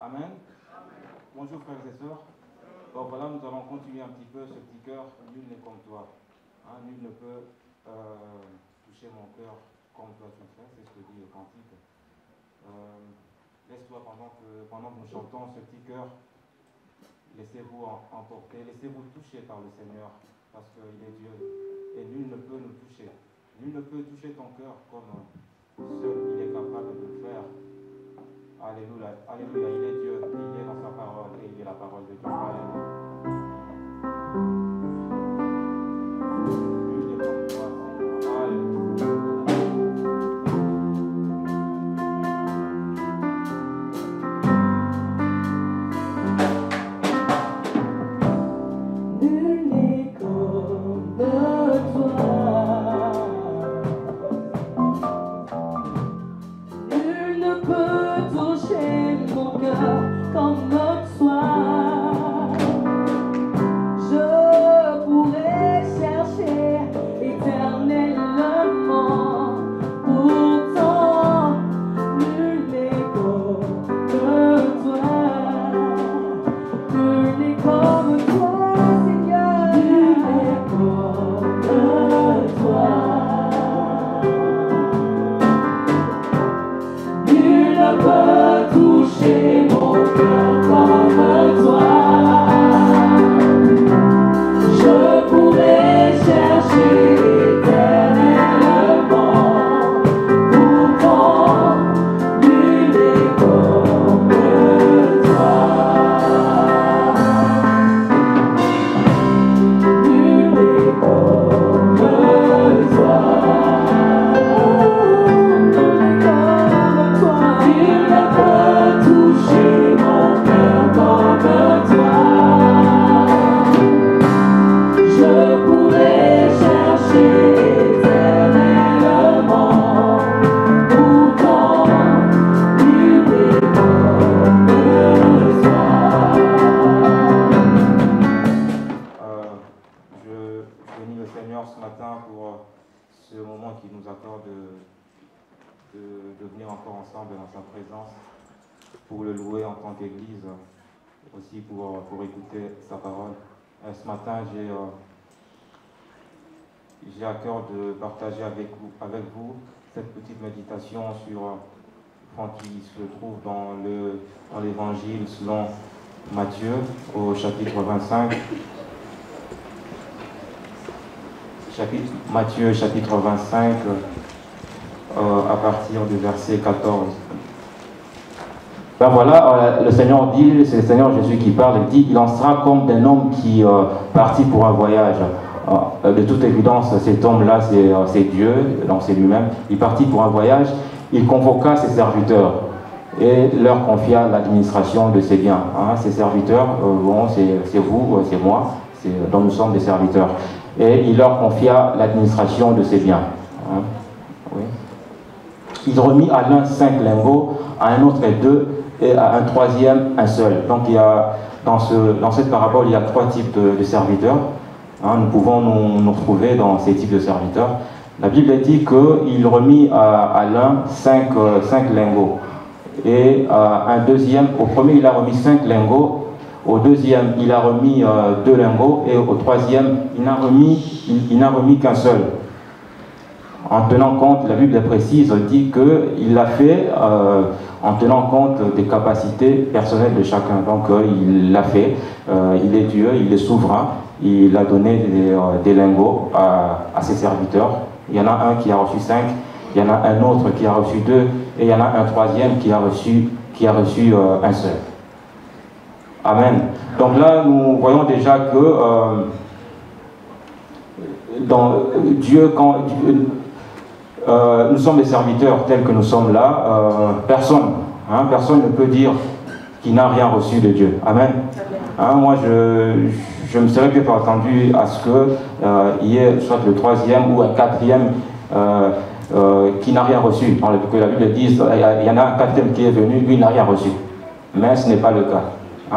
Amen. Bonjour frères et sœurs. Donc voilà, nous allons continuer un petit peu ce petit cœur. Nul n'est comme toi. Nul ne peut toucher mon cœur comme toi tu le fais. C'est ce que dit le cantique. Laisse-toi pendant que nous chantons ce petit cœur. Laissez-vous emporter, laissez-vous toucher par le Seigneur, parce qu'il est Dieu, et nul ne peut nous toucher. Nul ne peut toucher ton cœur comme seul il est capable de le faire. Alléluia, alléluia, il est Dieu, il est dans sa parole, et il est la parole de Dieu. Alléluia. Nul n'est comme toi, Seigneur. Alléluia. Pour écouter sa parole. Ce matin, j'ai à cœur de partager avec vous cette petite méditation qui se trouve dans l'évangile selon Matthieu au chapitre 25. Matthieu chapitre 25 à partir du verset 14. Ben voilà, le Seigneur dit, c'est le Seigneur Jésus qui parle, il dit, il en sera comme d'un homme qui partit pour un voyage. De toute évidence, cet homme-là, c'est Dieu, donc c'est lui-même. Il partit pour un voyage, il convoqua ses serviteurs et leur confia l'administration de ses biens. Ses serviteurs, c'est vous, c'est moi, dont nous sommes des serviteurs. Et il leur confia l'administration de ses biens. Oui. Il remit à l'un 5 lingots, à un autre 2, et à un troisième, un seul. Donc il y a, dans cette parabole, il y a 3 types de serviteurs. Nous pouvons nous retrouver dans ces types de serviteurs. La Bible dit qu'il remit à l'un 5 lingots. Et un deuxième, au premier il a remis 5 lingots, au deuxième il a remis 2 lingots, et au troisième il n'a remis qu'un seul. En tenant compte, la Bible précise, dit qu'il l'a fait en tenant compte des capacités personnelles de chacun. Donc il l'a fait, il est Dieu, il est souverain, il a donné des lingots à ses serviteurs. Il y en a un qui a reçu 5, il y en a un autre qui a reçu 2, et il y en a un troisième qui a reçu un seul. Amen. Donc là, nous voyons déjà que dans Dieu, nous sommes des serviteurs tels que nous sommes là. Personne ne peut dire qu'il n'a rien reçu de Dieu. Amen. Moi, je me serais bien attendu à ce qu'il y ait soit le troisième ou un quatrième qui n'a rien reçu. Que la Bible dise, il y en a un quatrième qui est venu, lui n'a rien reçu. Mais ce n'est pas le cas.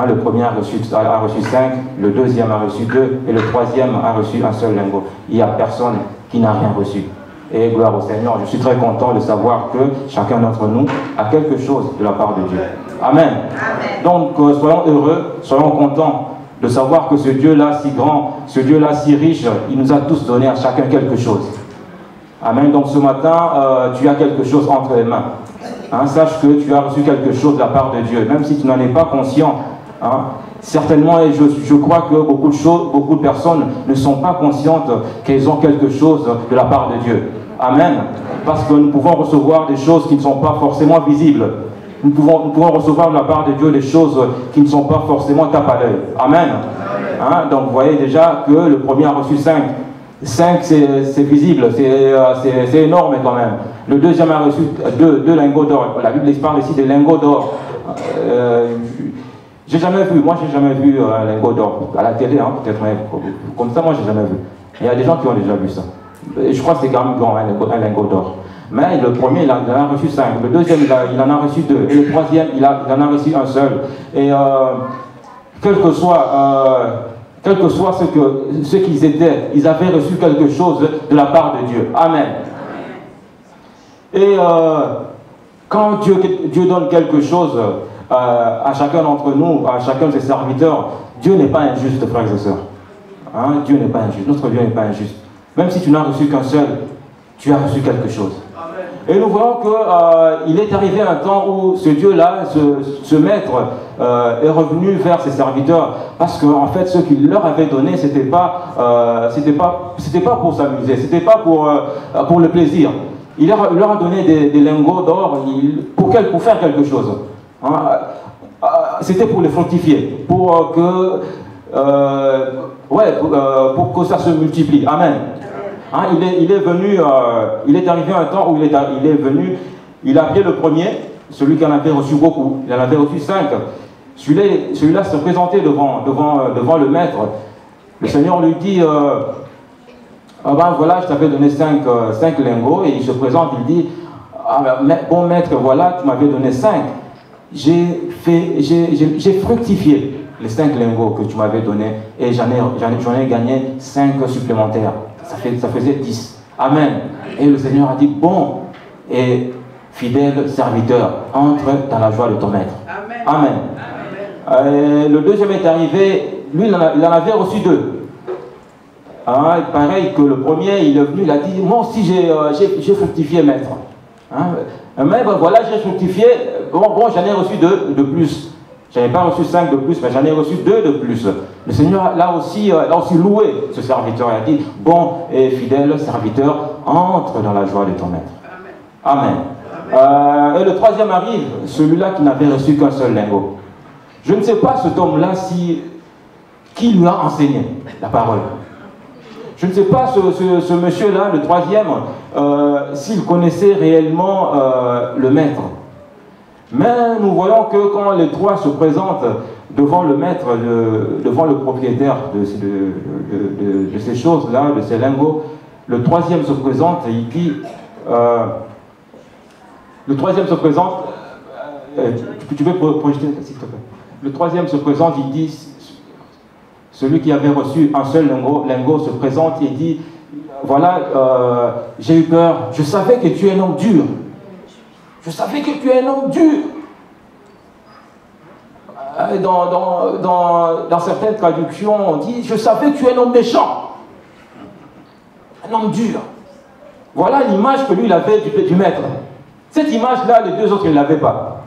Le premier a reçu 5, le deuxième a reçu 2, et le troisième a reçu un seul lingot. Il n'y a personne qui n'a rien reçu. Et gloire au Seigneur, je suis très content de savoir que chacun d'entre nous a quelque chose de la part de Dieu. Amen. Donc, soyons heureux, soyons contents de savoir que ce Dieu-là si grand, ce Dieu-là si riche, il nous a tous donné à chacun quelque chose. Amen. Donc, ce matin, tu as quelque chose entre les mains. Hein, sache que tu as reçu quelque chose de la part de Dieu, même si tu n'en es pas conscient. Hein. Certainement, et je crois que beaucoup de personnes ne sont pas conscientes qu'elles ont quelque chose de la part de Dieu. Amen. Parce que nous pouvons recevoir des choses qui ne sont pas forcément visibles. Nous pouvons recevoir de la part de Dieu des choses qui ne sont pas forcément tape à l'œil. Amen. Hein? Donc vous voyez déjà que le premier a reçu 5. 5 c'est visible, c'est énorme quand même. Le deuxième a reçu 2 lingots d'or. La Bible parle ici des lingots d'or. J'ai jamais vu, moi j'ai jamais vu un lingot d'or. À la télé, hein, peut-être, comme ça moi j'ai jamais vu. Il y a des gens qui ont déjà vu ça. Et je crois que c'est quand même grand, un lingot d'or. Mais le premier, il en a reçu 5. Le deuxième, il en a reçu 2. Et le troisième, il en a reçu un seul. Et quel que soit ce qu'ils étaient, ils avaient reçu quelque chose de la part de Dieu. Amen. Et quand Dieu donne quelque chose à chacun d'entre nous, à chacun de ses serviteurs, Dieu n'est pas injuste, frères et sœurs. Hein? Dieu n'est pas injuste. Notre Dieu n'est pas injuste. Même si tu n'as reçu qu'un seul, tu as reçu quelque chose. Et nous voyons qu'il est arrivé un temps où ce Dieu-là, ce maître, est revenu vers ses serviteurs, parce qu'en fait, ce qu'il leur avait donné, c'était pas pour s'amuser, c'était pas pour le plaisir. Il leur a donné des lingots d'or pour faire quelque chose. Hein? C'était pour les fructifier, pour que ça se multiplie. Amen. Hein, il est arrivé un temps où il est venu, il a appelé le premier, celui qui en avait reçu beaucoup, il en avait reçu 5. Celui-là se présentait devant le maître. Le Seigneur lui dit, ben voilà, je t'avais donné 5 lingots, et il se présente, il dit, bon maître, voilà, tu m'avais donné 5. J'ai fructifié les 5 lingots que tu m'avais donnés, et j'en ai gagné 5 supplémentaires. Ça faisait 10. Amen. Et le Seigneur a dit, bon et fidèle serviteur, entre dans la joie de ton maître. Amen. Amen. Le deuxième est arrivé, lui il en avait reçu 2. Hein, pareil que le premier, il est venu, il a dit, moi aussi j'ai fructifié, maître. Hein, mais ben, voilà, j'ai fructifié, bon j'en ai reçu 2 de plus. Je n'avais pas reçu 5 de plus, mais j'en ai reçu 2 de plus. Le Seigneur l'a aussi loué, ce serviteur. Il a dit, bon et fidèle serviteur, entre dans la joie de ton maître. Amen. Et le troisième arrive, celui-là qui n'avait reçu qu'un seul lingot. Je ne sais pas cet homme-là qui lui a enseigné la parole. Je ne sais pas ce monsieur-là, le troisième, s'il connaissait réellement le maître. Mais nous voyons que quand les 3 se présentent devant le maître, devant le propriétaire de ces choses-là, de ces lingots, le troisième se présente et il dit, le troisième se présente, tu peux projeter s'il te plaît. Le troisième se présente, il dit, celui qui avait reçu un seul lingot se présente et dit, voilà, j'ai eu peur, je savais que tu es un homme dur. Je savais que tu es un homme dur. Dans certaines traductions, on dit, je savais que tu es un homme méchant. Un homme dur. Voilà l'image que lui, il avait du maître. Cette image-là, les 2 autres, ils ne l'avaient pas.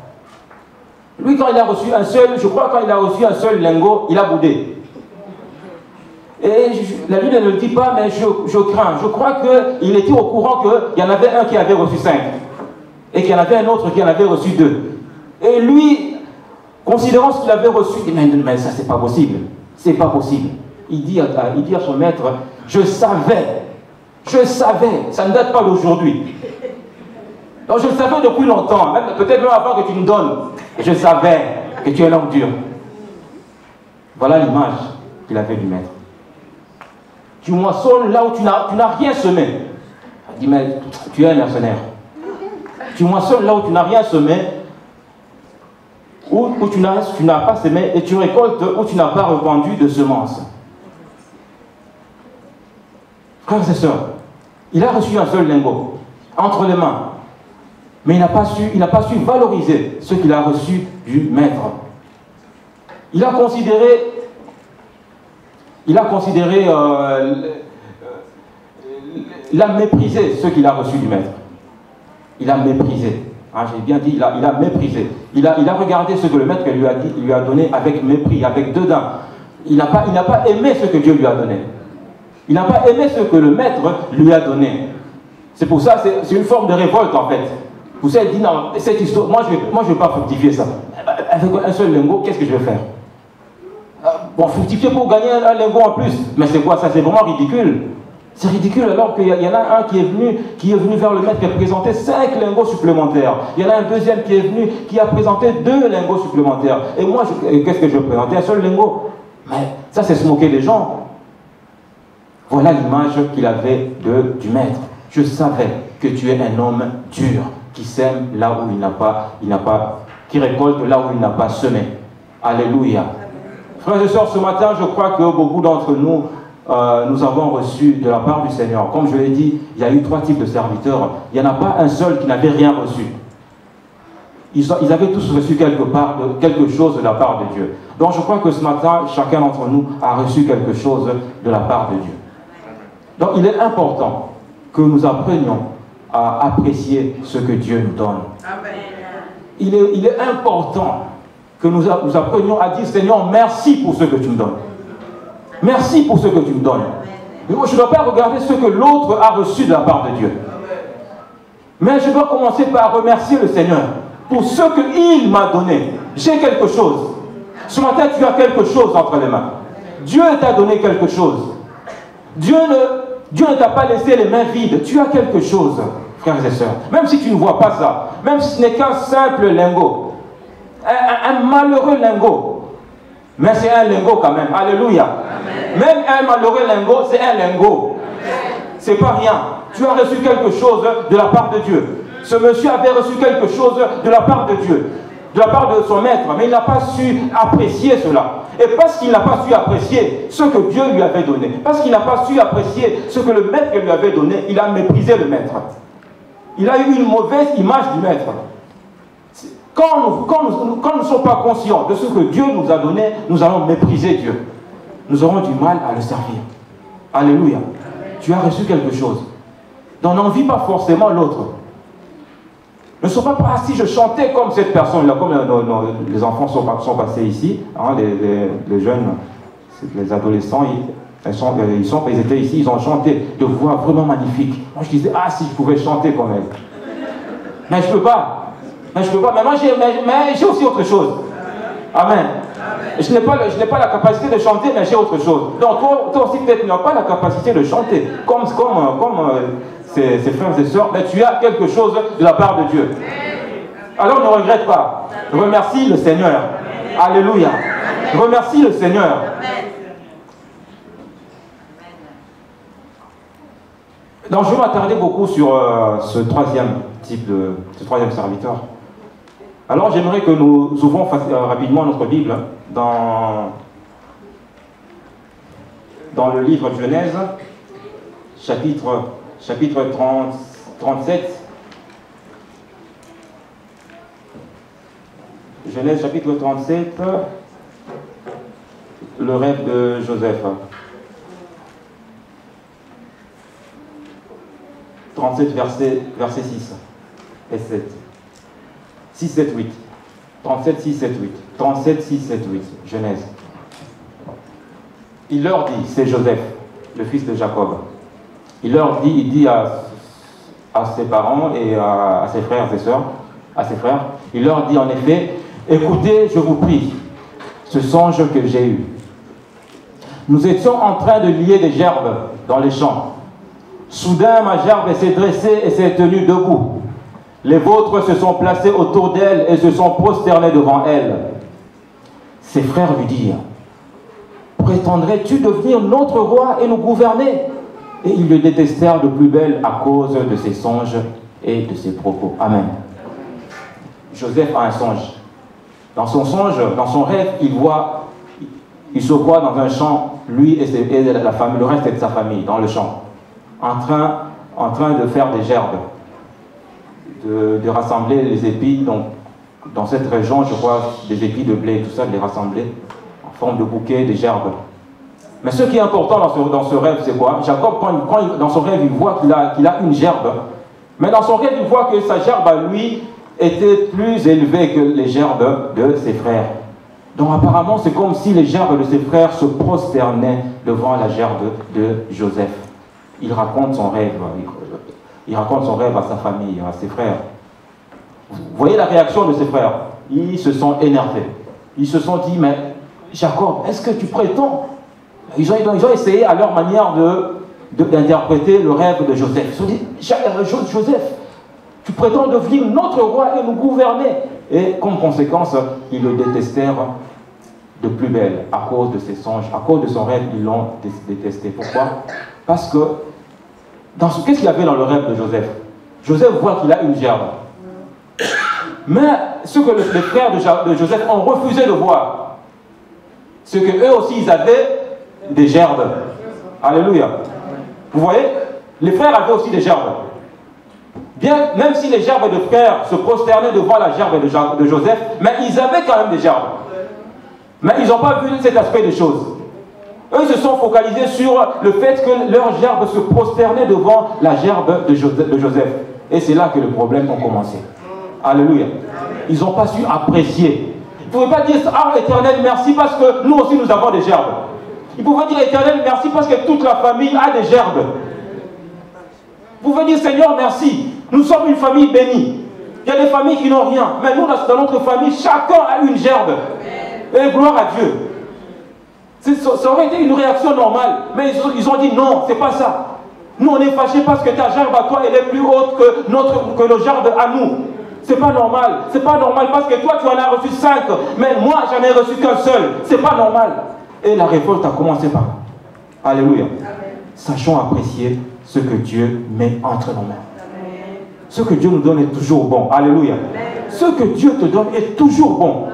Lui, quand il a reçu un seul, je crois, quand il a reçu un seul lingot, il a boudé. Et la Bible ne le dit pas, mais je crains. Je crois qu'il était au courant qu'il y en avait un qui avait reçu 5. Et qu'il y en avait un autre qui en avait reçu 2. Et lui, considérant ce qu'il avait reçu, il dit, mais ça c'est pas possible. C'est pas possible. Il dit à son maître, je savais, ça ne date pas d'aujourd'hui. Donc je le savais depuis longtemps, peut-être même avant que tu me donnes. Je savais que tu es un homme dur. Voilà l'image qu'il avait du maître. Tu moissonnes là où tu n'as rien semé. Il dit, mais tu es un mercenaire. Tu moissonnes là où tu n'as rien semé, où tu n'as pas semé, et tu récoltes où tu n'as pas répandu de semences. Frères et sœurs, il a reçu un seul lingot, entre les mains. Mais il n'a pas su valoriser ce qu'il a reçu du maître. Il a considéré, il a méprisé ce qu'il a reçu du maître. Il a méprisé. Hein, j'ai bien dit, il a méprisé. Il a regardé ce que le maître lui a donné avec mépris, avec dédain. Il n'a pas aimé ce que Dieu lui a donné. Il n'a pas aimé ce que le maître lui a donné. C'est pour ça, c'est une forme de révolte en fait. Vous savez, il dit non, cette histoire, moi je ne vais pas fructifier ça. Avec un seul lingot, qu'est-ce que je vais faire? Bon, fructifier pour gagner un lingot en plus. Mais c'est quoi ça? C'est vraiment ridicule. C'est ridicule alors qu'il y en a un qui est venu vers le maître qui a présenté 5 lingots supplémentaires. Il y en a un deuxième qui est venu qui a présenté 2 lingots supplémentaires. Et moi, qu'est-ce que je vais présenter? Un seul lingot. Mais ça, c'est se moquer des gens. Voilà l'image qu'il avait du maître. Je savais que tu es un homme dur, qui sème là où il n'a pas, qui récolte là où il n'a pas semé. Alléluia. Frères et sœurs, ce matin, je crois que beaucoup d'entre nous, nous avons reçu de la part du Seigneur. Comme je l'ai dit, il y a eu 3 types de serviteurs. Il n'y en a pas un seul qui n'avait rien reçu. Ils avaient tous reçu quelque chose de la part de Dieu. Donc je crois que ce matin, chacun d'entre nous a reçu quelque chose de la part de Dieu. Donc il est important que nous apprenions à apprécier ce que Dieu nous donne. Amen. Il est important que nous apprenions à dire, Seigneur, merci pour ce que tu me donnes. Merci pour ce que tu me donnes. Mais moi, je ne dois pas regarder ce que l'autre a reçu de la part de Dieu. Mais je dois commencer par remercier le Seigneur pour ce qu'il m'a donné. J'ai quelque chose. Ce matin, tu as quelque chose entre les mains. Dieu t'a donné quelque chose. Dieu ne t'a pas laissé les mains vides. Tu as quelque chose, frères et sœurs. Même si tu ne vois pas ça, même si ce n'est qu'un simple lingot, un malheureux lingot, mais c'est un lingot quand même. Alléluia. Amen. Même un malheureux lingot, c'est un lingot. C'est pas rien. Tu as reçu quelque chose de la part de Dieu. Ce monsieur avait reçu quelque chose de la part de Dieu, de la part de son maître, mais il n'a pas su apprécier cela. Et parce qu'il n'a pas su apprécier ce que Dieu lui avait donné, parce qu'il n'a pas su apprécier ce que le maître lui avait donné, il a méprisé le maître. Il a eu une mauvaise image du maître. Quand nous ne sommes pas conscients de ce que Dieu nous a donné, nous allons mépriser Dieu. Nous aurons du mal à le servir. Alléluia. Tu as reçu quelque chose. Donc n'envie pas forcément l'autre. Ne sois pas si je chantais comme cette personne-là, comme les enfants sont passés ici, hein, les jeunes, les adolescents, ils étaient ici, ils ont chanté de voix vraiment magnifique. Moi je disais, ah si je pouvais chanter comme elle. Mais je ne peux pas. Mais moi j'ai aussi autre chose. Amen. Je n'ai pas la capacité de chanter, mais j'ai autre chose. Donc toi aussi peut-être tu n'as pas la capacité de chanter, comme ses frères et sœurs, mais tu as quelque chose de la part de Dieu. Alors ne regrette pas. Remercie le Seigneur. Alléluia. Remercie le Seigneur. Donc je vais m'attarder beaucoup sur ce troisième serviteur. Alors j'aimerais que nous ouvrons rapidement notre Bible dans le livre de Genèse, chapitre 37. Genèse chapitre 37, le rêve de Joseph. 37 verset 6 et 7. 6, 7, 8. 37, 6, 7, 8. 37, 6, 7, 8. Genèse. Il leur dit, c'est Joseph, le fils de Jacob. Il dit à ses parents et à ses frères et sœurs, à ses frères, il leur dit en effet, écoutez, je vous prie, ce songe que j'ai eu. Nous étions en train de lier des gerbes dans les champs. Soudain, ma gerbe s'est dressée et s'est tenue debout. Les vôtres se sont placés autour d'elle et se sont prosternés devant elle. Ses frères lui dirent, prétendrais-tu devenir notre roi et nous gouverner? Et ils le détestèrent de plus belle à cause de ses songes et de ses propos. Amen. Joseph a un songe. Dans son songe, dans son rêve, il se voit dans un champ, lui et la famille, le reste de sa famille, dans le champ, en train de faire des gerbes. de rassembler les épis, donc dans cette région, je crois, des épis de blé, tout ça, de les rassembler en forme de bouquet, des gerbes. Mais ce qui est important dans ce rêve, c'est quoi? Jacob, dans son rêve, il voit qu'il a une gerbe. Mais dans son rêve, il voit que sa gerbe à lui était plus élevée que les gerbes de ses frères. Donc apparemment, c'est comme si les gerbes de ses frères se prosternaient devant la gerbe de Joseph. Il raconte son rêve. Il raconte son rêve à sa famille, à ses frères. Vous voyez la réaction de ses frères? Ils se sont énervés. Ils se sont dit, mais Jacob, est-ce que tu prétends? Ils ont essayé à leur manière d'interpréter le rêve de Joseph. Ils se sont dit, Joseph, tu prétends devenir notre roi et nous gouverner. Et comme conséquence, ils le détestèrent de plus belle à cause de ses songes, à cause de son rêve, ils l'ont détesté. Pourquoi? Parce que, qu'est-ce qu'il y avait dans le rêve de Joseph? Joseph voit qu'il a une gerbe. Mais ce que les frères de Joseph ont refusé de voir, c'est qu'eux aussi, ils avaient des gerbes. Alléluia. Vous voyez? Les frères avaient aussi des gerbes. Bien, même si les gerbes de frères se prosternaient devant la gerbe de Joseph, mais ils avaient quand même des gerbes. Mais ils n'ont pas vu cet aspect des choses. Eux se sont focalisés sur le fait que leurs gerbes se prosternaient devant la gerbe de Joseph. Et c'est là que le problème a commencé. Alléluia. Ils n'ont pas su apprécier. Ils ne pouvaient pas dire, ah Éternel, merci parce que nous aussi nous avons des gerbes. Ils pouvaient dire, Éternel, merci parce que toute la famille a des gerbes. Vous pouvez dire, Seigneur, merci. Nous sommes une famille bénie. Il y a des familles qui n'ont rien. Mais nous, dans notre famille, chacun a une gerbe. Et gloire à Dieu. Ça aurait été une réaction normale. Mais ils ont dit, non, c'est pas ça. Nous, on est fâchés parce que ta gerbe à toi, elle est plus haute que nos gerbes à nous. C'est pas normal. C'est pas normal parce que toi, tu en as reçu 5. Mais moi, j'en ai reçu qu'un seul. C'est pas normal. Et la révolte a commencé par là. Alléluia. Sachons apprécier ce que Dieu met entre nos mains. Ce que Dieu nous donne est toujours bon. Alléluia. Ce que Dieu te donne est toujours bon.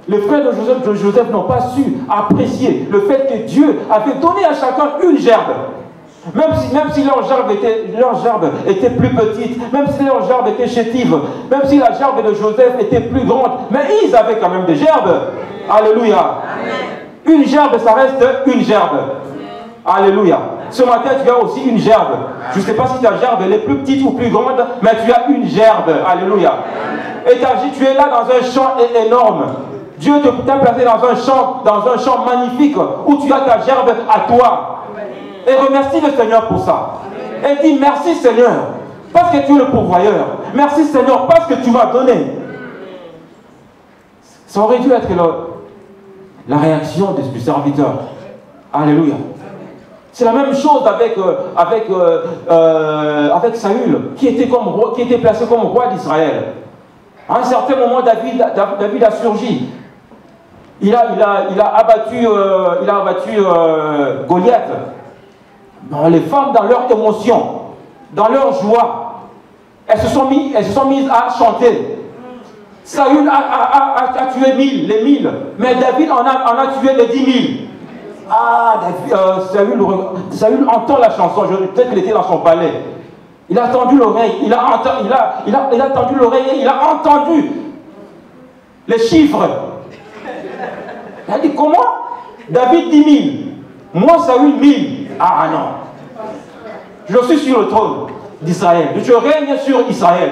Les frères de Joseph n'ont pas su apprécier le fait que Dieu avait donné à chacun une gerbe. Même si leur gerbe était plus petite, même si leur gerbe était chétive, même si la gerbe de Joseph était plus grande, mais ils avaient quand même des gerbes. Alléluia. Amen. Une gerbe, ça reste une gerbe. Alléluia. Ce matin, tu as aussi une gerbe. Je ne sais pas si ta gerbe elle est plus petite ou plus grande, mais tu as une gerbe. Alléluia. Et tu es là dans un champ énorme. Dieu t'a placé dans un champ magnifique où tu as ta gerbe à toi. Et remercie le Seigneur pour ça. Et dis merci Seigneur, parce que tu es le pourvoyeur. Merci Seigneur, parce que tu m'as donné. Ça aurait dû être la réaction du serviteur. Alléluia. C'est la même chose avec Saül, qui était placé comme roi d'Israël. À un certain moment, David a surgi. Il a abattu Goliath. Les femmes, dans leur émotion, dans leur joie, elles se sont mises à chanter. Saül a tué les 1000, mais David en a tué les 10 000. Ah, Saül entend la chanson, peut-être qu'il était dans son palais. Il a tendu l'oreille, il a tendu l'oreille et il a entendu les chiffres. Il a dit, comment? David 10 000, moi Saül 1000. Ah non, je suis sur le trône d'Israël, je règne sur Israël.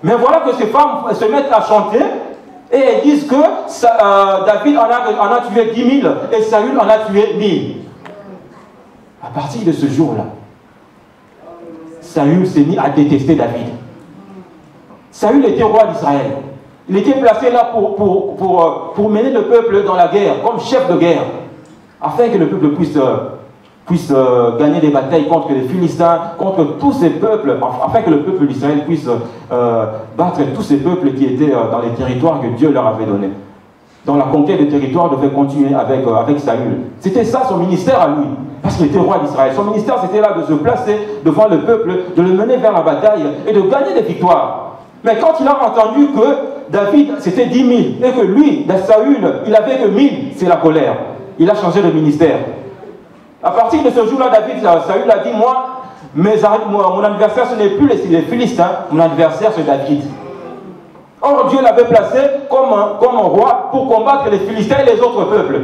Mais voilà que ces femmes se mettent à chanter et elles disent que David en a tué 10 000 et Saül en a tué 1000. À partir de ce jour-là, Saül s'est mis à détester David. Saül était roi d'Israël. Il était placé là pour mener le peuple dans la guerre, comme chef de guerre, afin que le peuple puisse gagner des batailles contre les Philistins, contre tous ces peuples, afin que le peuple d'Israël puisse battre tous ces peuples qui étaient dans les territoires que Dieu leur avait donnés. Donc la conquête des territoires devait continuer avec Saül. C'était ça son ministère à lui, parce qu'il était roi d'Israël. Son ministère c'était là de se placer devant le peuple, de le mener vers la bataille et de gagner des victoires. Mais quand il a entendu que David c'était 10 000 et que lui, Saül, il avait que 1000, c'est la colère. Il a changé de ministère. À partir de ce jour-là, Saül a dit, moi, mon adversaire, ce n'est plus les Philistins, mon adversaire, c'est David. Or, Dieu l'avait placé comme un roi pour combattre les Philistins et les autres peuples.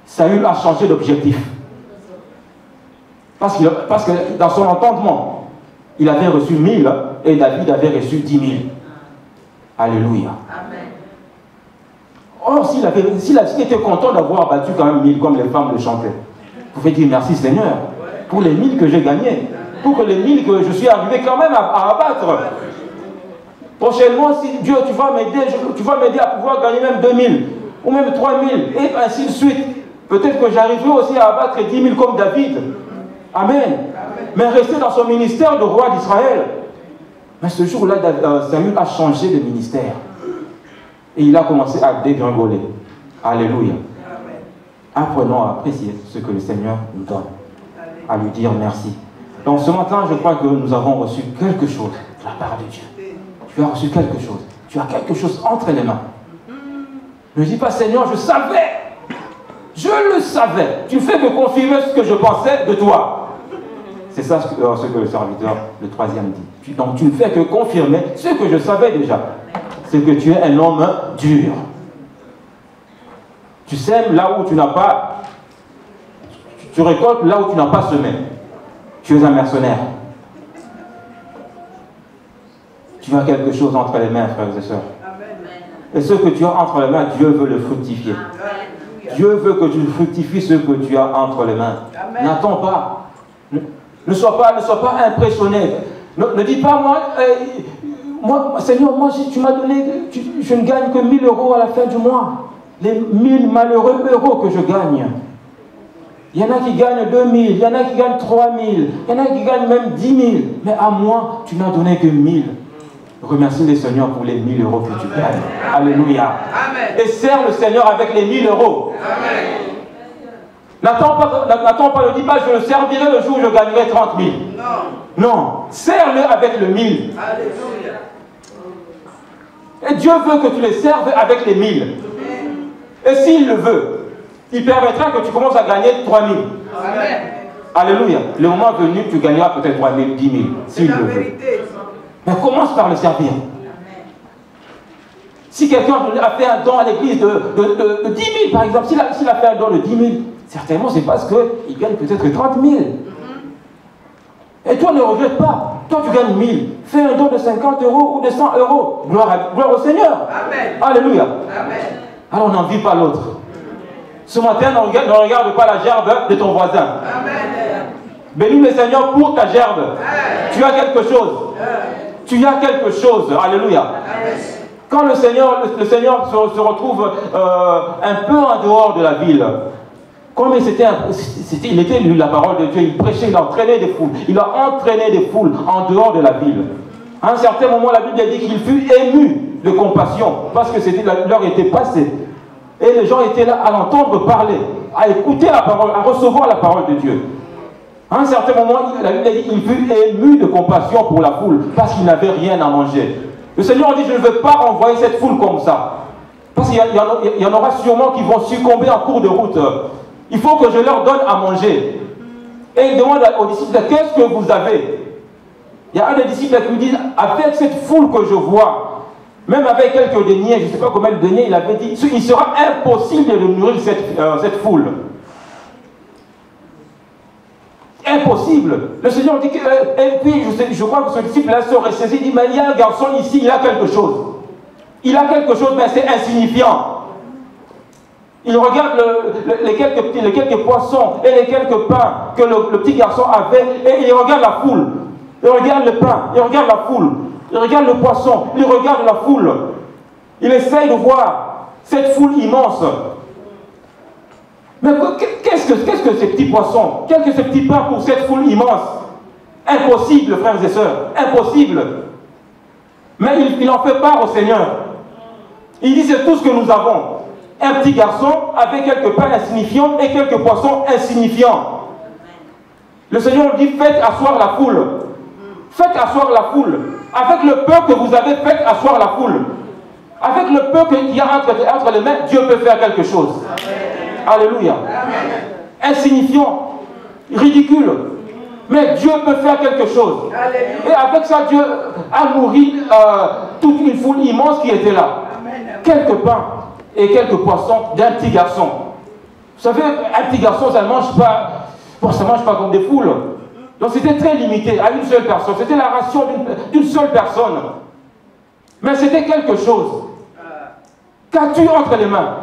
Saül a changé d'objectif. Parce que dans son entendement, il avait reçu 1000 et David avait reçu 10 000. Alléluia. Amen. Or, s'il était content d'avoir battu quand même 1000 comme les femmes le chantaient, vous pouvez dire merci Seigneur pour les 1000 que j'ai gagnés, pour que les 1000 que je suis arrivé quand même à abattre. Prochainement, si Dieu, tu vas m'aider à pouvoir gagner même 2000 ou même 3000 et ainsi de suite. Peut-être que j'arriverai aussi à abattre 10 000 comme David. Amen. Mais rester dans son ministère de roi d'Israël. Mais ce jour-là, Samuel a changé de ministère. Et il a commencé à dégringoler. Alléluia. Apprenons à apprécier ce que le Seigneur nous donne. À lui dire merci. Donc ce matin, je crois que nous avons reçu quelque chose de la part de Dieu. Tu as reçu quelque chose. Tu as quelque chose entre les mains. Ne dis pas, Seigneur, je savais. Je le savais. Tu ne fais que confirmer ce que je pensais de toi. C'est ça ce que le serviteur, le troisième, dit. Donc tu ne fais que confirmer ce que je savais déjà. C'est que tu es un homme dur. Tu sèmes là où tu n'as pas... Tu récoltes là où tu n'as pas semé. Tu es un mercenaire. Tu as quelque chose entre les mains, frères et sœurs. Et ce que tu as entre les mains, Dieu veut le fructifier. Dieu veut que tu fructifies ce que tu as entre les mains. N'attends pas. Ne sois pas impressionné. Ne dis pas, moi, Seigneur, moi, tu m'as donné, je ne gagne que 1000 € à la fin du mois. Les 1000 malheureux euros que je gagne. Il y en a qui gagnent 2000, il y en a qui gagnent 3000, il y en a qui gagnent même 10 000. Mais à moi, tu n'as donné que 1000. Remercie le Seigneur pour les 1000 € que tu gagnes. Alléluia. Amen. Et sers le Seigneur avec les 1000 €. N'attends pas, ne dis pas, je le servirai le jour où je gagnerai 30 000. Non, sers-le avec le 1000. Alléluia. Et Dieu veut que tu le serves avec les 1000. Et s'il le veut, il permettra que tu commences à gagner 3 000. Amen. Alléluia. Le moment venu, tu gagneras peut-être 3 000, 10 000, s'il le veut. Mais commence par le servir. Si quelqu'un a fait un don à l'église de 10 000, par exemple, s'il a fait un don de 10 000, certainement c'est parce qu'il gagne peut-être 30 000. Et toi ne regrette pas. Toi tu gagnes 1000. Fais un don de 50 € ou de 100 €. Gloire au Seigneur. Amen. Alléluia. Amen. Alors n'envie pas l'autre. Ce matin, ne regarde pas la gerbe de ton voisin. Amen. Bénis le Seigneur pour ta gerbe. Amen. Tu as quelque chose. Tu as quelque chose. Alléluia. Amen. Quand le Seigneur se retrouve un peu en dehors de la ville, comme il était lu la parole de Dieu, il prêchait, il entraînait des foules. Il a entraîné des foules en dehors de la ville. À un certain moment, la Bible dit qu'il fut ému de compassion parce que l'heure était passée. Et les gens étaient là à l'entendre parler, à écouter la parole, à recevoir la parole de Dieu. À un certain moment, la Bible dit qu'il fut ému de compassion pour la foule parce qu'il n'avait rien à manger. Le Seigneur dit, je ne veux pas envoyer cette foule comme ça. Parce qu'il y en aura sûrement qui vont succomber en cours de route. Il faut que je leur donne à manger. Et il demande aux disciples, qu'est-ce que vous avez? Il y a un des disciples qui lui dit, avec cette foule que je vois, même avec quelques deniers, je ne sais pas combien de deniers, il avait dit, il sera impossible de nourrir cette foule. Impossible. Le Seigneur dit que, et puis je crois que ce disciple-là se ressaisit, il dit, mais il y a un garçon ici, il a quelque chose. Il a quelque chose, mais c'est insignifiant. Il regarde les quelques poissons et les quelques pains que le petit garçon avait, et il regarde la foule. Il regarde le pain, il regarde la foule. Il regarde le poisson, il regarde la foule. Il essaye de voir cette foule immense. Mais qu'est-ce que ces petits poissons? Qu'est-ce que ces petits pains pour cette foule immense? Impossible, frères et sœurs, impossible. Mais il en fait part au Seigneur. Il dit, c'est tout ce que nous avons. Un petit garçon avec quelques pains insignifiants et quelques poissons insignifiants. Le Seigneur dit, faites asseoir la foule. Faites asseoir la foule. Avec le peu que vous avez, faites asseoir la foule. Avec le peu qu'il y a entre les mains, Dieu peut faire quelque chose. Amen. Alléluia. Amen. Insignifiant, ridicule. Mais Dieu peut faire quelque chose. Alléluia. Et avec ça, Dieu a nourri toute une foule immense qui était là. Amen. Quelques pains et quelques poissons d'un petit garçon. Vous savez, un petit garçon, ça ne mange pas, bon, ça mange pas comme des foules. Donc c'était très limité à une seule personne. C'était la ration d'une seule personne. Mais c'était quelque chose. Qu'as-tu entre les mains?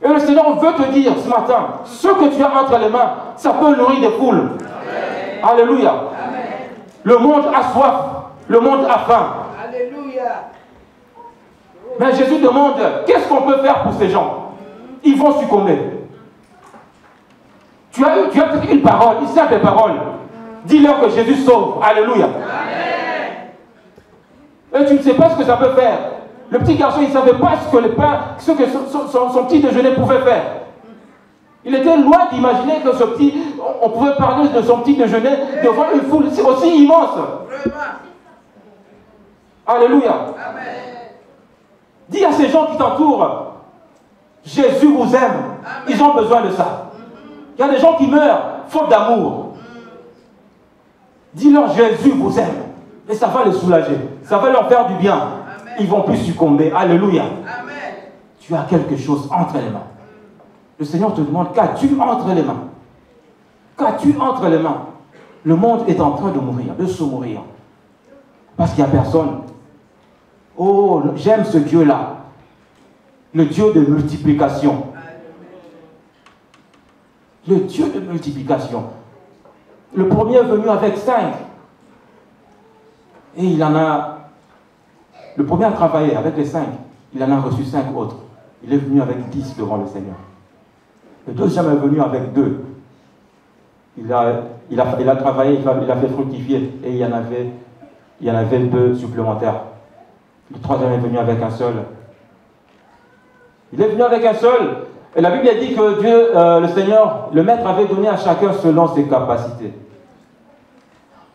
Et le Seigneur veut te dire ce matin, ce que tu as entre les mains, ça peut nourrir des foules. Amen. Alléluia. Amen. Le monde a soif, le monde a faim. Alléluia. Mais Jésus demande, qu'est-ce qu'on peut faire pour ces gens? Ils vont succomber. Tu as peut-être une parole, une simple parole. Dis-leur que Jésus sauve. Alléluia. Amen. Et tu ne sais pas ce que ça peut faire. Le petit garçon, il ne savait pas ce que son petit déjeuner pouvait faire. Il était loin d'imaginer que ce petit, on pouvait parler de son petit déjeuner devant une foule aussi immense. Alléluia. Amen. Dis à ces gens qui t'entourent, Jésus vous aime. Amen. Ils ont besoin de ça. Il y a des gens qui meurent faute d'amour. Dis-leur, Jésus vous aime. Et ça va les soulager. Ça va leur faire du bien. Amen. Ils vont plus succomber. Alléluia. Amen. Tu as quelque chose entre les mains. Le Seigneur te demande, qu'as-tu entre les mains? Qu'as-tu entre les mains? Le monde est en train de mourir, de se mourir. Parce qu'il n'y a personne. Oh, j'aime ce Dieu-là. Le Dieu de multiplication. Le Dieu de multiplication. Le premier est venu avec 5. Et il en a... Le premier a travaillé avec les 5. Il en a reçu 5 autres. Il est venu avec 10 devant le Seigneur. Le deuxième est venu avec 2. Il a travaillé, il a fait fructifier. Et il y en avait 2 supplémentaires. Le troisième est venu avec un seul. Il est venu avec un seul. Et la Bible dit que Dieu, le Seigneur, le Maître avait donné à chacun selon ses capacités.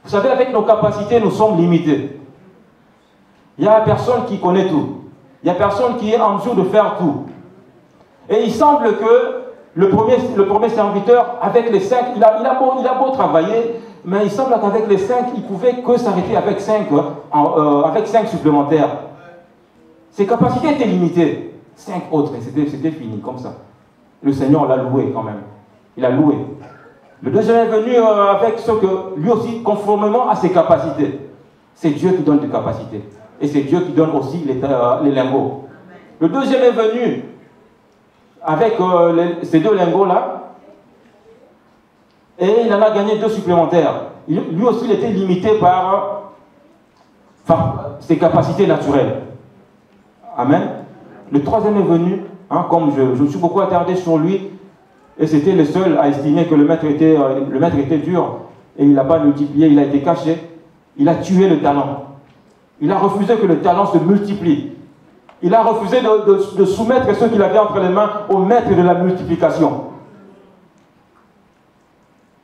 Vous savez, avec nos capacités, nous sommes limités. Il n'y a personne qui connaît tout. Il n'y a personne qui est en mesure de faire tout. Et il semble que le premier serviteur, avec les 5, il a beau travailler, mais il semble qu'avec les 5, il ne pouvait que s'arrêter avec 5 supplémentaires. Ses capacités étaient limitées. 5 autres, et c'était fini, comme ça. Le Seigneur l'a loué quand même. Il a loué. Le deuxième est venu avec ce que, lui aussi, conformément à ses capacités. C'est Dieu qui donne des capacités. Et c'est Dieu qui donne aussi les lingots. Le deuxième est venu avec ces 2 lingots-là. Et il en a gagné 2 supplémentaires. Lui aussi, il était limité par ses capacités naturelles. Amen. Le troisième est venu, comme je me suis beaucoup attardé sur lui, et c'était le seul à estimer que le maître était dur, et il n'a pas multiplié, il a été caché. Il a tué le talent. Il a refusé que le talent se multiplie. Il a refusé de soumettre ceux qu'il avait entre les mains au maître de la multiplication.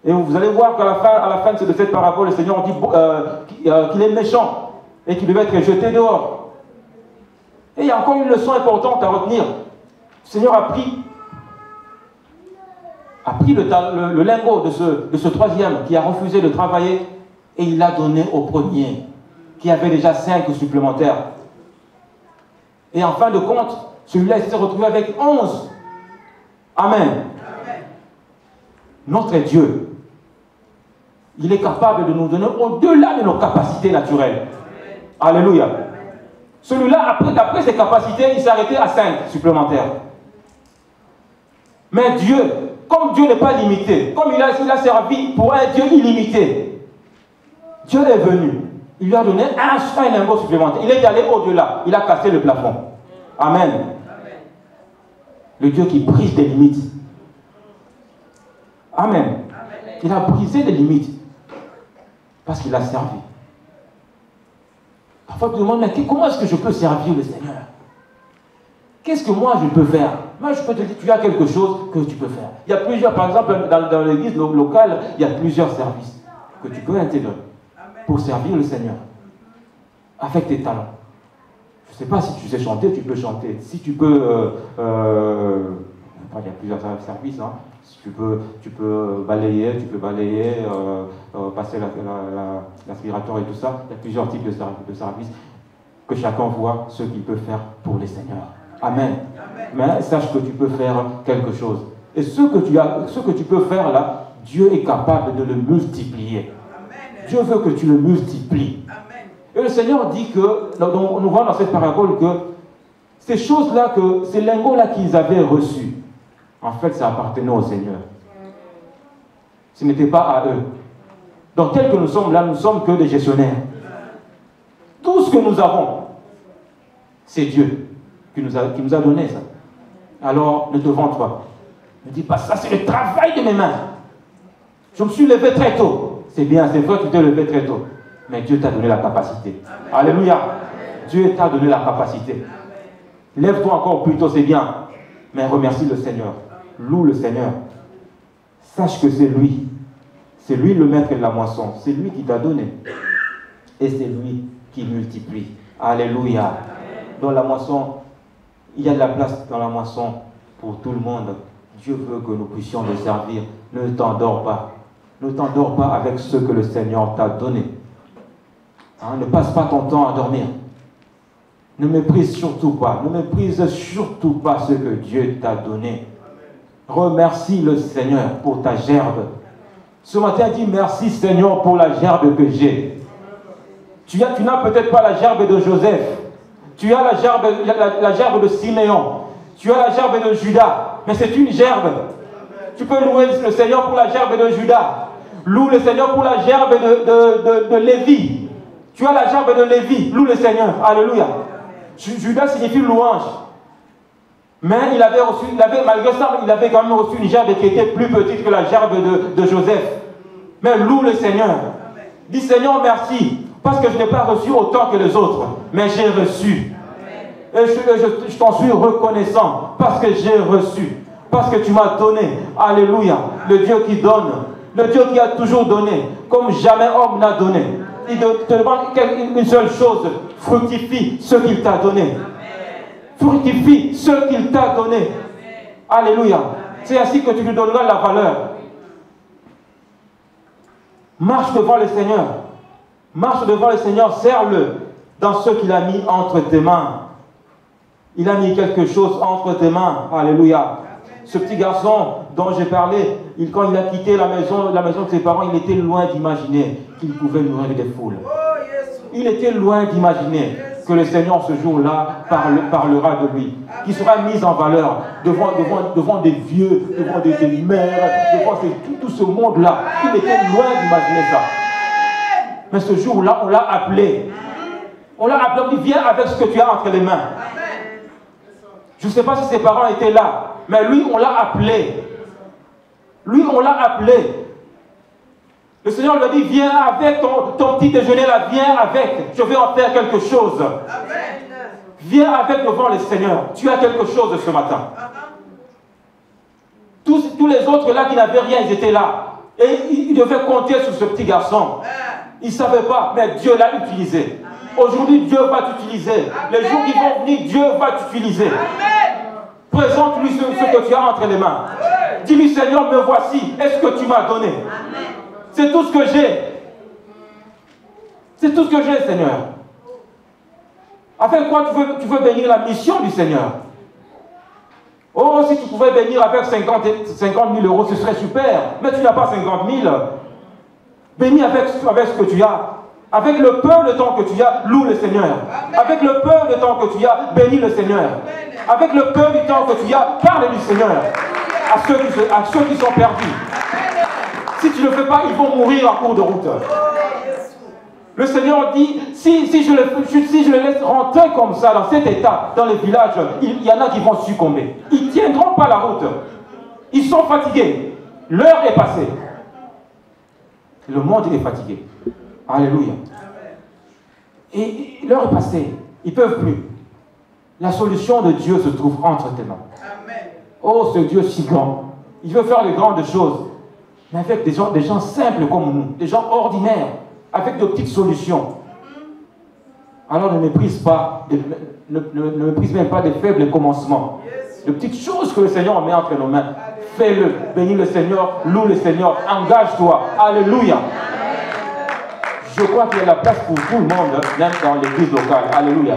Et vous allez voir qu'à la fin de cette parabole, le Seigneur dit qu'il est méchant et qu'il devait être jeté dehors. Et il y a encore une leçon importante à retenir. Le Seigneur a pris le lingot de ce troisième qui a refusé de travailler et il l'a donné au premier qui avait déjà 5 supplémentaires. Et en fin de compte, celui-là s'est retrouvé avec 11. Amen. Amen. Notre Dieu, il est capable de nous donner au-delà de nos capacités naturelles. Amen. Alléluia. Celui-là, d'après ses capacités, il s'est arrêté à 5 supplémentaires. Mais Dieu, comme Dieu n'est pas limité, comme il a servi pour un Dieu illimité, Dieu est venu. Il lui a donné un lingot supplémentaire. Il est allé au-delà. Il a cassé le plafond. Amen. Amen. Le Dieu qui brise des limites. Amen. Amen. Il a brisé des limites. Parce qu'il a servi. Parfois, tu te demandes, mais comment est-ce que je peux servir le Seigneur? Qu'est-ce que moi je peux faire? Moi, je peux te dire, tu as quelque chose que tu peux faire. Il y a plusieurs, par exemple, dans l'église locale, il y a plusieurs services que tu peux intégrer pour servir le Seigneur avec tes talents. Je ne sais pas si tu sais chanter, tu peux chanter. Si tu peux Il y a plusieurs services. Hein. Tu peux balayer, passer l'aspirateur et tout ça. Il y a plusieurs types de services que chacun voit ce qu'il peut faire pour les seigneurs. Amen. Mais sache que tu peux faire quelque chose. Et ce que tu peux faire là, Dieu est capable de le multiplier. Amen. Dieu veut que tu le multiplies. Amen. Et le Seigneur dit que, nous voyons dans cette parabole que ces choses-là, ces lingots-là qu'ils avaient reçus, en fait, ça appartenait au Seigneur. Ce n'était pas à eux. Donc, tel que nous sommes là, nous ne sommes que des gestionnaires. Tout ce que nous avons, c'est Dieu qui nous a donné ça. Alors, ne te vante pas. Ne dis pas, ça c'est le travail de mes mains. Je me suis levé très tôt. C'est bien, c'est vrai que tu t'es levé très tôt. Mais Dieu t'a donné la capacité. Amen. Alléluia. Amen. Dieu t'a donné la capacité. Lève-toi encore plus tôt, c'est bien. Mais remercie le Seigneur. Loue le Seigneur. Sache que c'est lui. C'est lui le maître de la moisson. C'est lui qui t'a donné. Et c'est lui qui multiplie. Alléluia. Amen. Dans la moisson, il y a de la place dans la moisson pour tout le monde. Dieu veut que nous puissions le servir. Ne t'endors pas. Ne t'endors pas avec ce que le Seigneur t'a donné. Hein, ne passe pas ton temps à dormir. Ne méprise surtout pas. Ne méprise surtout pas ce que Dieu t'a donné. Remercie le Seigneur pour ta gerbe. Ce matin, dis merci Seigneur pour la gerbe que j'ai. Tu n'as peut-être pas la gerbe de Joseph. Tu as la gerbe de Siméon. Tu as la gerbe de Judas. Mais c'est une gerbe. Tu peux louer le Seigneur pour la gerbe de Judas. Loue le Seigneur pour la gerbe de Lévi. Tu as la gerbe de Lévi. Loue le Seigneur. Alléluia. Judas signifie louange. Mais malgré ça, il avait quand même reçu une gerbe qui était plus petite que la gerbe de Joseph. Mais loue le Seigneur. Dis Seigneur merci. Parce que je n'ai pas reçu autant que les autres. Mais j'ai reçu. Et je t'en suis reconnaissant. Parce que j'ai reçu. Parce que tu m'as donné. Alléluia. Le Dieu qui donne. Le Dieu qui a toujours donné. Comme jamais homme n'a donné. Il te demande une seule chose. Fructifie ce qu'il t'a donné. Fructifie ce qu'il t'a donné. Alléluia. C'est ainsi que tu lui donneras la valeur. Marche devant le Seigneur. Marche devant le Seigneur. Sers-le dans ce qu'il a mis entre tes mains. Il a mis quelque chose entre tes mains. Alléluia. Ce petit garçon dont j'ai parlé, quand il a quitté la maison de ses parents, il était loin d'imaginer qu'il pouvait nourrir des foules. Il était loin d'imaginer que le Seigneur ce jour-là parlera de lui, qu'il sera mis en valeur devant des vieux, devant des mères, devant tout ce monde-là. Il était loin d'imaginer ça. Mais ce jour-là, on l'a appelé. On l'a appelé, on dit viens avec ce que tu as entre les mains. Je ne sais pas si ses parents étaient là, mais lui, on l'a appelé. Lui, on l'a appelé. Le Seigneur lui a dit, viens avec ton petit déjeuner là, viens avec. Je vais en faire quelque chose. Amen. Viens avec devant le Seigneur. Tu as quelque chose ce matin. Tous les autres là qui n'avaient rien, ils étaient là. Et ils devaient compter sur ce petit garçon. Ils ne savaient pas, mais Dieu l'a utilisé. Aujourd'hui, Dieu va t'utiliser. Les jours qui vont venir, Dieu va t'utiliser. Présente-lui ce que tu as entre les mains. Dis-lui, Seigneur, me voici. Est-ce que tu m'as donné? C'est tout ce que j'ai. C'est tout ce que j'ai, Seigneur. Avec quoi tu veux bénir la mission du Seigneur? Oh, si tu pouvais bénir avec 50 000 euros, ce serait super. Mais tu n'as pas 50 000. Bénis avec ce que tu as. Avec le peu de temps que tu as, loue le Seigneur. Amen. Avec le peu de temps que tu as, bénis le Seigneur. Amen. Avec le peu de temps que tu as, parle du Seigneur. À ceux qui sont perdus. Amen. Si tu ne le fais pas, ils vont mourir en cours de route. Le Seigneur dit, si je les laisse rentrer comme ça, dans cet état, dans les villages, il y en a qui vont succomber. Ils ne tiendront pas la route. Ils sont fatigués. L'heure est passée. Le monde est fatigué. Alléluia. Et l'heure est passée. Ils ne peuvent plus. La solution de Dieu se trouve entre tes mains. Oh, ce Dieu si grand. Il veut faire de grandes choses. Mais avec des gens simples comme nous. Des gens ordinaires. Avec de petites solutions. Alors ne méprise pas. Ne méprise même pas des faibles commencements. de petites choses que le Seigneur met entre nos mains. Fais-le. Bénis le Seigneur, loue le Seigneur, engage-toi. Alléluia. Je crois qu'il y a de la place pour tout le monde, même dans l'église locale. Alléluia.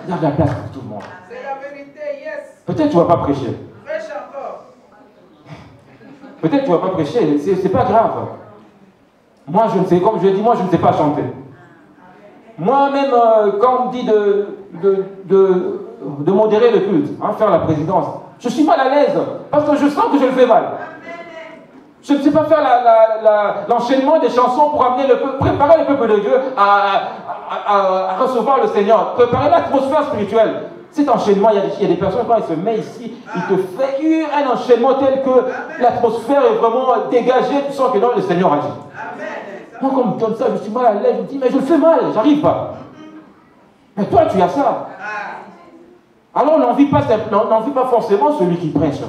Il y a de la place pour tout le monde. C'est la vérité, yes. Peut-être tu ne vas pas prêcher. Prêche encore. Peut-être tu ne vas pas prêcher. C'est pas grave. Moi, je ne sais, comme je dis, moi, je ne sais pas chanter. Moi-même, quand on me dit de modérer le culte, hein, faire la présidence, je suis mal à l'aise parce que je sens que je le fais mal. Je ne sais pas faire l'enchaînement des chansons pour amener préparer le peuple de Dieu à recevoir le Seigneur, préparer l'atmosphère spirituelle. Cet enchaînement, il y a des personnes, quand ils se mettent ici, ils te font un enchaînement tel que l'atmosphère est vraiment dégagée, tu sens que non, le Seigneur agit. Moi, quand on me donne ça, je suis mal à l'aise, je me dis, mais je le fais mal, j'arrive pas. Mais toi, tu as ça. Alors, on n'envie pas forcément celui qui prêche.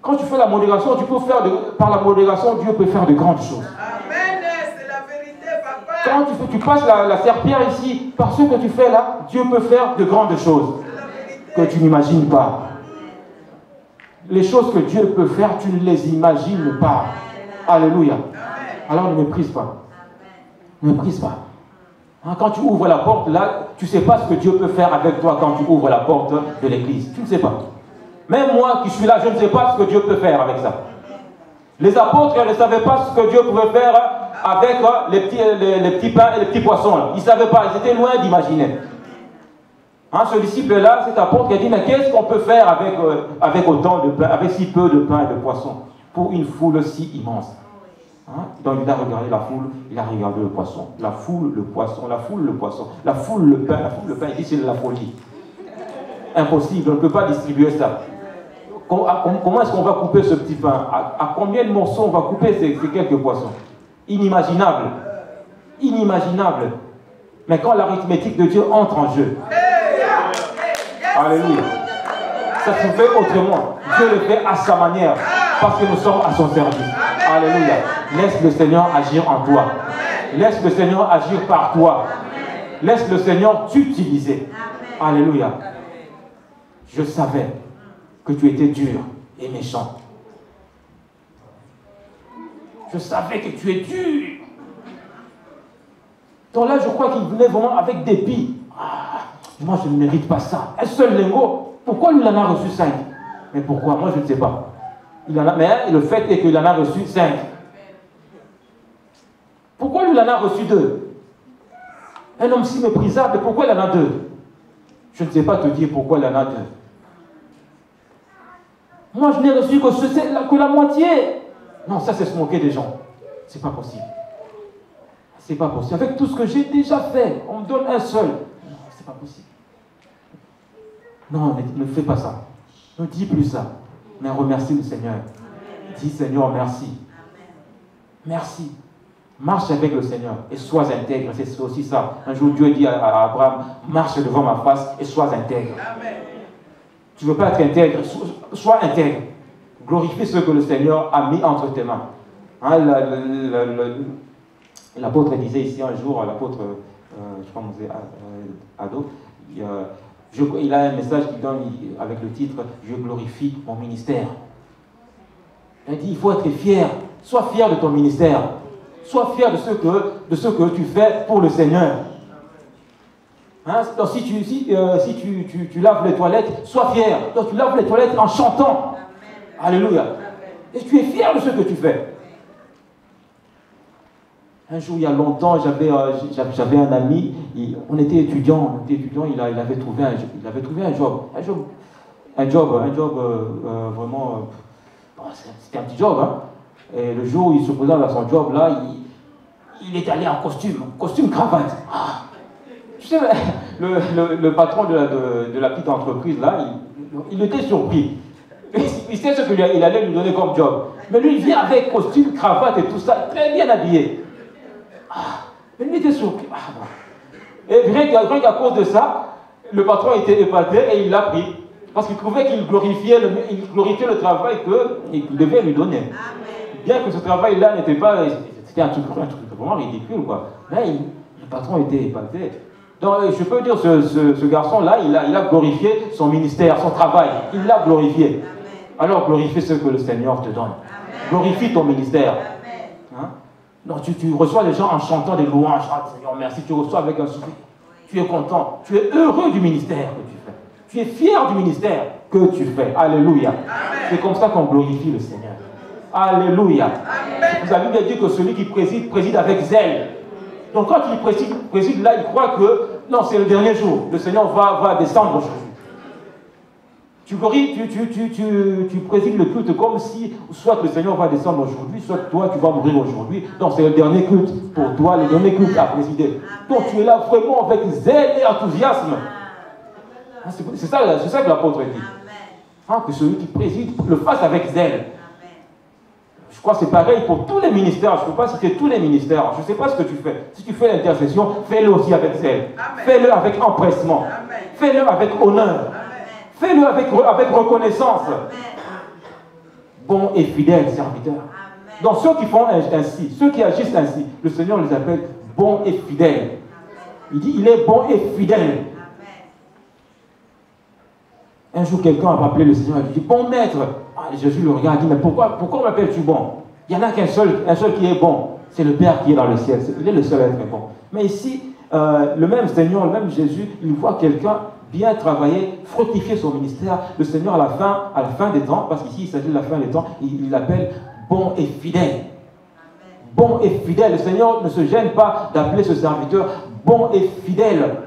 Quand tu fais la modération, tu peux faire par la modération, Dieu peut faire de grandes choses. Amen, c'est la vérité, papa. Quand tu passes la serpillère ici, par ce que tu fais là, Dieu peut faire de grandes choses que tu n'imagines pas. Les choses que Dieu peut faire, tu ne les imagines pas. Alléluia. Alors ne méprise pas. Ne méprise pas. Hein, quand tu ouvres la porte, là, tu ne sais pas ce que Dieu peut faire avec toi quand tu ouvres la porte de l'église. Tu ne sais pas. Même moi qui suis là, je ne sais pas ce que Dieu peut faire avec ça. Les apôtres ne savaient pas ce que Dieu pouvait faire avec les petits pains et les petits poissons. Là. Ils ne savaient pas, ils étaient loin d'imaginer. Hein, ce disciple-là, cet apôtre qui a dit, mais qu'est-ce qu'on peut faire avec autant de pain, avec si peu de pain et de poissons, pour une foule si immense? Hein? Donc il a regardé la foule, il a regardé le poisson. La foule, le poisson, la foule, le poisson. La foule, le pain, il dit c'est de la folie. Impossible, on ne peut pas distribuer ça. Comment est-ce qu'on va couper ce petit pain? À combien de morceaux on va couper ces quelques poissons? Inimaginable. Inimaginable. Mais quand l'arithmétique de Dieu entre en jeu, alléluia, ça se fait autrement. Dieu le fait à sa manière, parce que nous sommes à son service. Alléluia. Laisse le Seigneur agir en toi. Laisse le Seigneur agir par toi. Laisse le Seigneur t'utiliser. Alléluia. Je savais que tu étais dur et méchant. Je savais que tu es dur. Donc là, je crois qu'il venait vraiment avec dépit. Ah, moi, je ne mérite pas ça. Un seul lingot. Pourquoi lui, il en a reçu 5? Mais pourquoi? Moi, je ne sais pas. Mais le fait est qu'il en a reçu 5. Pourquoi lui, il en a reçu 2? Un homme si méprisable, pourquoi il en a 2? Je ne sais pas te dire pourquoi il en a 2. Moi, je n'ai reçu que la moitié. Non, ça, c'est se moquer des gens. C'est pas possible. C'est pas possible. Avec tout ce que j'ai déjà fait, on me donne un seul. Non, c'est pas possible. Non, ne fais pas ça. Ne dis plus ça. Mais remercie le Seigneur. Dis, Seigneur, merci. Merci. Marche avec le Seigneur et sois intègre. C'est aussi ça. Un jour, Dieu dit à Abraham, marche devant ma face et sois intègre. Tu ne veux pas être intègre, sois intègre. Glorifie ce que le Seigneur a mis entre tes mains. Hein, l'apôtre disait ici un jour, l'apôtre, je crois que c'est Ado, il a un message qui donne avec le titre « Je glorifie mon ministère ». Il dit, il faut être fier. Sois fier de ton ministère. Sois fier de ce que tu fais pour le Seigneur. Hein? Donc, si tu laves les toilettes, sois fier. Donc, tu laves les toilettes en chantant. Alléluia. Et tu es fier de ce que tu fais. Un jour, il y a longtemps, j'avais un ami, on était étudiants, il avait trouvé un job. Un job vraiment... c'était un petit job, hein. Et le jour où il se présente à son job, là, il est allé en costume cravate. Ah. Tu sais, le patron de la petite entreprise, là, il était surpris. Il sait ce qu'il allait lui donner comme job. Mais lui, il vient avec costume, cravate et tout ça, très bien habillé. Ah, mais lui était surpris. Ah, bon. Et rien qu'à cause de ça, le patron était épaté et il l'a pris. Parce qu'il trouvait qu'il glorifiait le travail qu'il devait lui donner. Amen. Bien que ce travail-là n'était pas... C'était un truc vraiment ridicule, quoi. Mais le patron était épaté. Donc, je peux dire, ce garçon-là, il a glorifié son ministère, son travail. Il l'a glorifié. Alors, glorifie ce que le Seigneur te donne. Glorifie ton ministère. Hein? Donc, tu reçois les gens en chantant des louanges. Ah, Seigneur, merci. Tu reçois avec un sourire. Tu es content. Tu es heureux du ministère que tu fais. Tu es fier du ministère que tu fais. Alléluia. C'est comme ça qu'on glorifie le Seigneur. Alléluia. Vous avez bien dit que celui qui préside avec zèle. Donc quand il préside là, il croit que non, c'est le dernier jour. Le Seigneur va descendre aujourd'hui. Tu présides le culte comme si soit le Seigneur va descendre aujourd'hui, soit toi tu vas mourir aujourd'hui. Donc c'est le dernier culte pour toi, le dernier culte à présider. Donc tu es là vraiment avec zèle et enthousiasme. C'est ça que l'apôtre dit. Hein, que celui qui préside le fasse avec zèle. Je crois que c'est pareil pour tous les ministères. Je ne peux pas citer tous les ministères. Je ne sais pas ce que tu fais. Si tu fais l'intercession, fais-le aussi avec zèle. Fais-le avec empressement. Fais-le avec honneur. Fais-le avec reconnaissance. Bon et fidèle serviteur. Donc ceux qui font ainsi, ceux qui agissent ainsi, le Seigneur les appelle bons et fidèles. Il dit, il est bon et fidèle. Un jour, quelqu'un a appelé le Seigneur et lui dit, bon maître. Ah, Jésus le regarde et dit, mais pourquoi m'appelles-tu bon? Il n'y en a qu'un seul qui est bon. C'est le Père qui est dans le ciel. Il est le seul à être bon. Mais ici, le même Seigneur, le même Jésus, il voit quelqu'un bien travailler, fructifier son ministère. Le Seigneur, à la fin des temps, parce qu'ici, il s'agit de la fin des temps, il l'appelle bon et fidèle. Bon et fidèle. Le Seigneur ne se gêne pas d'appeler ce serviteur bon et fidèle.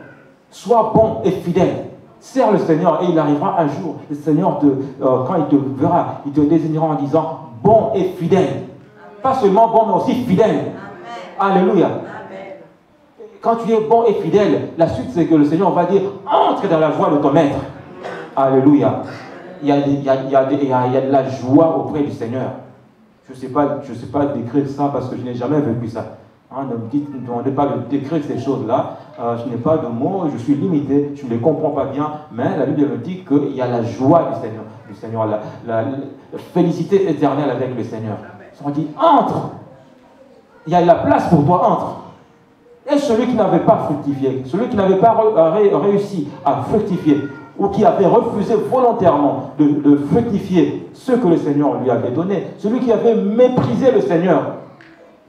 Sois bon et fidèle. Sers le Seigneur et il arrivera un jour. Le Seigneur, quand il te verra, il te désignera en disant bon et fidèle. Pas seulement bon, mais aussi fidèle. Alléluia. Quand tu es bon et fidèle, la suite c'est que le Seigneur va dire entre dans la joie de ton maître. Alléluia. Il y a de la joie auprès du Seigneur. Je ne sais pas décrire ça parce que je n'ai jamais vécu ça. Hein, ne me demandez pas de décrire ces choses-là. Je n'ai pas de mots, je suis limité, je ne les comprends pas bien, mais la Bible me dit qu'il y a la joie du Seigneur, la félicité éternelle avec le Seigneur. On dit entre. Il y a de la place pour toi, entre. Et celui qui n'avait pas fructifié, celui qui n'avait pas réussi à fructifier, ou qui avait refusé volontairement de fructifier ce que le Seigneur lui avait donné, celui qui avait méprisé le Seigneur,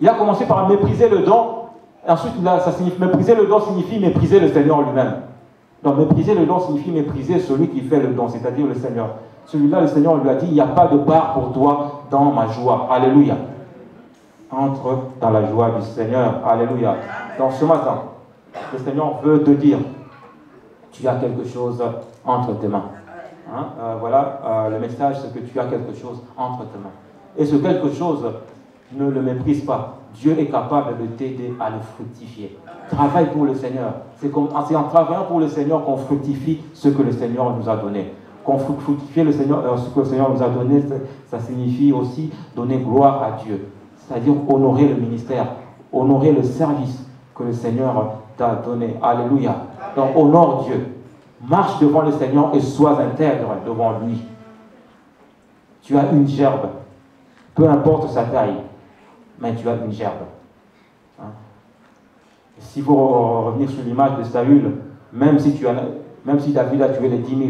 il a commencé par mépriser le don, et ensuite mépriser le don signifie mépriser le Seigneur lui-même. Donc mépriser le don signifie mépriser celui qui fait le don, c'est-à-dire le Seigneur. Celui-là, le Seigneur lui a dit, il n'y a pas de part pour toi dans ma joie. Alléluia. Entre dans la joie du Seigneur. Alléluia. Donc ce matin, le Seigneur veut te dire, tu as quelque chose entre tes mains. Hein? Le message, c'est que tu as quelque chose entre tes mains. Et ce quelque chose, ne le méprise pas. Dieu est capable de t'aider à le fructifier. Travaille pour le Seigneur. C'est en travaillant pour le Seigneur qu'on fructifie ce que le Seigneur nous a donné. Qu'on fructifie ce que le Seigneur nous a donné, ça signifie aussi donner gloire à Dieu. C'est-à-dire honorer le ministère, honorer le service que le Seigneur t'a donné. Alléluia. Donc honore Dieu. Marche devant le Seigneur et sois intègre devant lui. Tu as une gerbe. Peu importe sa taille, mais tu as une gerbe. Hein? S'il faut revenir sur l'image de Saül, même si David a tué les 10 000,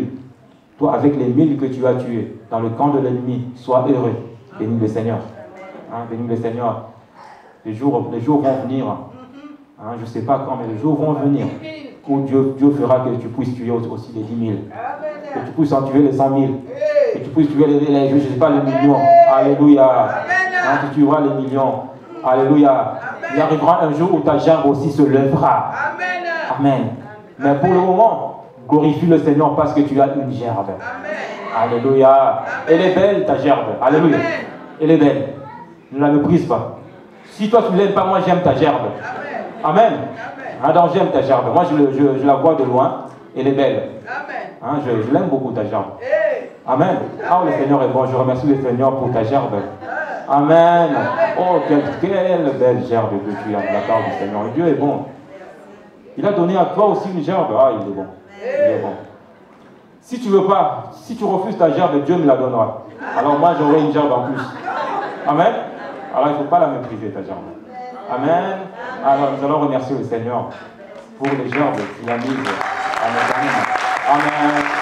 toi avec les 1000 que tu as tués dans le camp de l'ennemi, sois heureux. Bénis le Seigneur. Hein? Bénis le Seigneur. Les jours vont venir. Hein? Je ne sais pas quand, mais les jours vont venir où Dieu fera que tu puisses tuer aussi les 10 000. Que tu puisses en tuer les 100 000. Que tu puisses tuer je ne sais pas, les millions. Alléluia. Hein, que tu tueras les millions. Alléluia. Il arrivera un jour où ta gerbe aussi se lèvera. Amen. Mais pour le moment, glorifie le Seigneur parce que tu as une gerbe. Alléluia. Elle est belle ta gerbe. Alléluia. Elle est belle. Ne la méprise pas. Si toi tu ne l'aimes pas, moi j'aime ta gerbe. Amen. Donc j'aime ta gerbe. Moi je la vois de loin. Elle est belle. Hein, je l'aime beaucoup ta gerbe. Amen. Ah, le Seigneur est bon. Je remercie le Seigneur pour ta gerbe. Amen. Oh, quelle belle gerbe que tu as de la part du Seigneur. Dieu est bon. Il a donné à toi aussi une gerbe. Ah, il est bon. Il est bon. Si tu veux pas, si tu refuses ta gerbe, Dieu me la donnera. Alors moi, j'aurai une gerbe en plus. Amen. Alors il ne faut pas la mépriser, ta gerbe. Amen. Alors nous allons remercier le Seigneur pour les gerbes qu'il a mises en Éternel. Amen.